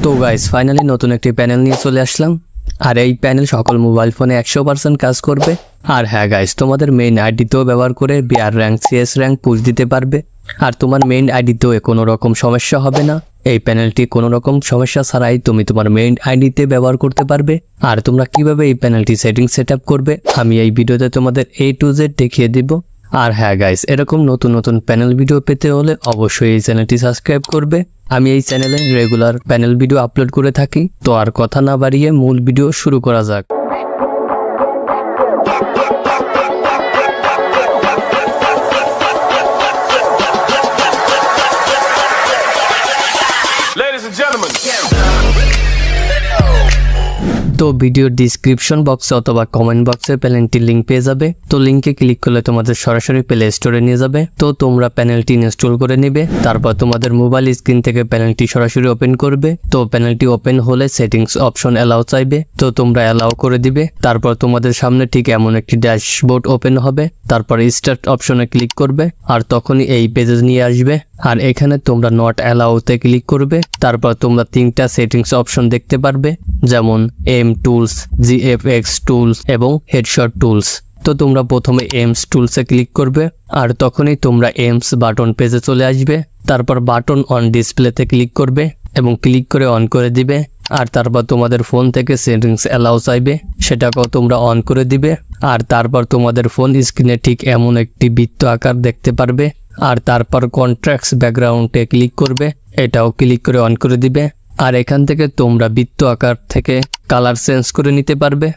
তো guys finally নতুন একটি প্যানেল নিয়ে চলে আসলাম। আর এই প্যানেল সকল মোবাইল ফোনে 100% কাজ করবে। আর হ্যাঁ গাইস, তোমাদের মেইন আইডিতেও ব্যবহার করে BR rank CS rank push দিতে পারবে। আর তোমার মেইন আইডিতেও কোনো রকম সমস্যা হবে না। এই প্যানেলটি কোনো রকম সমস্যা ছাড়াই তুমি তোমার মেইন আইডিতে ব্যবহার করতে পারবে। আর তোমরা কিভাবে এই প্যানেলটি সেট আপ করবে আমি এই ভিডিওতে তোমাদের A to Z দেখিয়ে দিব। আর হ্যাঁ গাইস, এরকম নতুন নতুন প্যানেল ভিডিও পেতে হলে অবশ্যই এই চ্যানেলটি সাবস্ক্রাইব করবে। আমি এই চ্যানেলে রেগুলার প্যানেল ভিডিও আপলোড করে থাকি। তো আর কথা না বাড়িয়ে মূল ভিডিও শুরু করা যাক। Ladies and gentlemen. তো ভিডিওর ডিসক্রিপশন বক্সে অথবা কমেন্ট বক্সে প্যানেলটির লিঙ্ক পেয়ে যাবে। তো লিঙ্কে ক্লিক করলে তোমাদের সরাসরি প্লে স্টোরে নিয়ে যাবে। তো তোমরা প্যানেলটি ইনস্টল করে নেবে। তারপর তোমাদের মোবাইল স্ক্রিন থেকে প্যানেলটি সরাসরি ওপেন করবে। তো প্যানেলটি ওপেন হলে সেটিংস অপশন অ্যালাউ চাইবে, তো তোমরা অ্যালাউ করে দিবে। তারপর তোমাদের সামনে ঠিক এমন একটি ড্যাশবোর্ড ওপেন হবে। তারপর স্টার্ট অপশনে ক্লিক করবে আর তখনই এই পেজে নিয়ে আসবে। আর এখানে তোমরা নট অ্যালাউতে ক্লিক করবে। তারপর তোমরা তিনটা সেটিংস অপশন দেখতে পারবে, যেমন এম টুলস, জিএফএক্স টুলস এবং হেডশট টুলস। তো তোমরা প্রথমে এমস টুলসে ক্লিক করবে আর তখনই তোমরা এমস বাটন পেজে চলে আসবে। তারপর বাটন অন ডিসপ্লেতে ক্লিক করবে এবং ক্লিক করে অন করে দিবে। আর তারপর তোমাদের ফোন থেকে সেটিংস অ্যালাউ চাইবে, সেটাকেও তোমরা অন করে দিবে। আর তারপর তোমাদের ফোন স্ক্রিনে ঠিক এমন একটি বৃত্ত আকার দেখতে পারবে। আর তারপর কন্ট্রাস্ট ব্যাকগ্রাউন্ডে ক্লিক করবে, এটাও ক্লিক করে অন করে দিবে। আর এখান থেকে তোমরা বৃত্ত আকার থেকে কালার চেঞ্জ করে নিতে পারবে।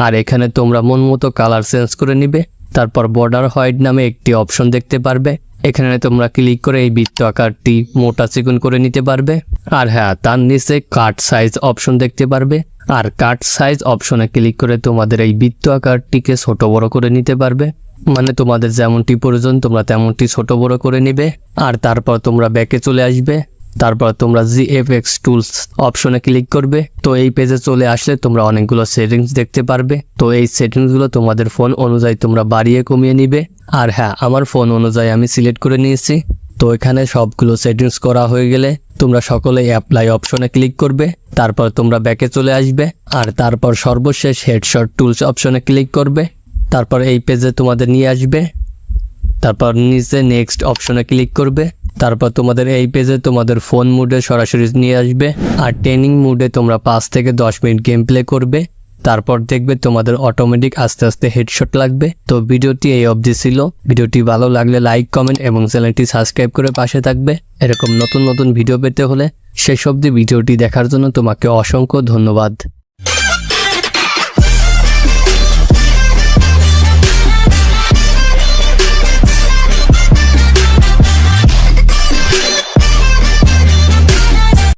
আর এখানে তোমরা মন মতো কালার চেঞ্জ করে নিবে। তারপর বর্ডার হোয়াইট নামে একটি অপশন দেখতে পারবে, এখানে তোমরা ক্লিক করে এই বৃত্ত আকারটি মোটা চিকন করে নিতে পারবে। আর হ্যাঁ, তার নিচে কাট সাইজ অপশন দেখতে পারবে। আর কাট সাইজ অপশনে ক্লিক করে তোমাদের এই বৃত্ত আকারটিকে ছোট বড় করে নিতে পারবে, মানে তোমাদের যেমনটি প্রয়োজন তোমরা তেমনটি ছোট বড় করে নিবে। আর তারপর তোমরা ব্যাকে চলে আসবে। তারপর তোমরা জিএফএক্স টুলস অপশনে ক্লিক করবে। তো এই পেজে চলে আসলে তোমরা অনেকগুলো সেটিংস দেখতে পারবে। তো এই সেটিংসগুলো তোমাদের ফোন অনুযায়ী তোমরা বাড়িয়ে কমিয়ে নিবে। আর হ্যাঁ, আমার ফোন অনুযায়ী আমি সিলেক্ট করে নিয়েছি। তো এখানে সবগুলো সেটিংস করা হয়ে গেলে তোমরা সকলে অ্যাপ্লাই অপশনে ক্লিক করবে। তারপর তোমরা ব্যাকে চলে আসবে আর তারপর সর্বশেষ হেডশট টুলস অপশনে ক্লিক করবে। তারপর এই পেজে তোমাদের নিয়ে আসবে। তারপর নিচে নেক্সট অপশনে ক্লিক করবে। তারপর তোমাদের এই পেজে তোমাদের ফোন মুডে সরাসরি নিয়ে আসবে। আর ট্রেনিং মুডে তোমরা 5 থেকে 10 মিনিট গেম প্লে করবে। তারপর দেখবে তোমাদের অটোমেটিক আস্তে আস্তে হেডশট লাগবে। তো ভিডিওটি এই অবধি ছিল। ভিডিওটি ভালো লাগলে লাইক, কমেন্ট এবং চ্যানেলটি সাবস্ক্রাইব করে পাশে থাকবে। এরকম নতুন নতুন ভিডিও পেতে হলে শেষ অবধি ভিডিওটি দেখার জন্য তোমাকে অসংখ্য ধন্যবাদ।